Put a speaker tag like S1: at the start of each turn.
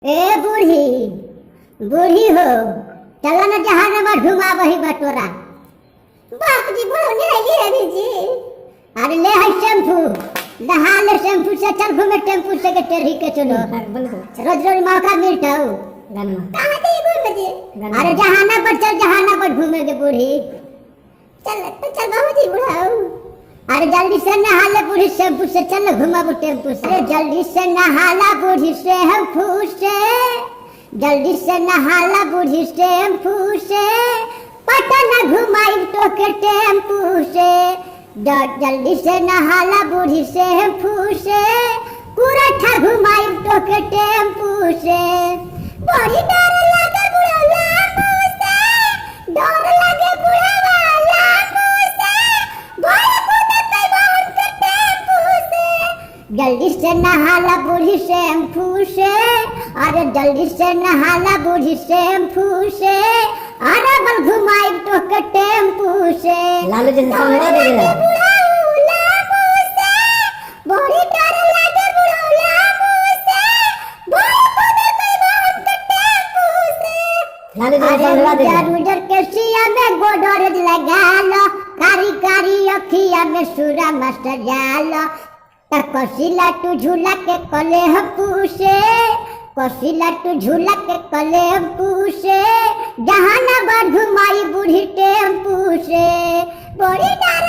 S1: ए बूढ़ी बूढ़ी हो चला ना जहानाबाद घुमा वही बटोरा। बाप जी बोलो नहीं है जी। अरे ले है शैम्पू नहा ले शैम्पू से चल घूमे टेम्पू से के टेढ़ी के चलो रोज रोज मौका मिलता हो कहाँ गई घूमे जी। अरे जहानाबाद चल जहानाबाद घूमेगे बूढ़ी चल तो चल बहुत ही बुढ़ाऊ। अरे जल्दी से नहा ले बूढ़ी शैम्पू से चल घुमाबू टेम्पू से। जल्दी से नहाला बूढ़ी शैम्पू से जल्दी से नहाला बूढ़ी शैम्पू से पटना घुमाई तो के टेम्पू से। जल्दी से नहाला बूढ़ी शैम्पू से कुरठा घुमाई तो के टेम्पू से। बड़ी डर लगे बुढ़ावा मुझसे डर लगे बुढ़ावा मुझसे बड़े कूदे पे बाहर के टेम्पू से। जल्दी से नहाला बूढ़ी शैम्पू से अरे जल्दी से नहाला बूढ़ी शैम्पू से अरे बल घुमाई तो के टेम्पू से।
S2: लालू जी समझा दे रहा
S1: बड़ी डर लगे बुढ़ावा मुझसे बड़े कूदे पे बाहर के टेम्पू से।
S2: लालू जी समझा दे रहा
S1: उधर के सिया में गोडर लगा लो कारी कारी अखिया में सूरा मस्त जालो कसिला तू झूला के कले हम पूछे कसिला तू झूला के कले हम पूछे जहानाबाद घुमाई बूढ़ी टेम्पू से। बड़ी डर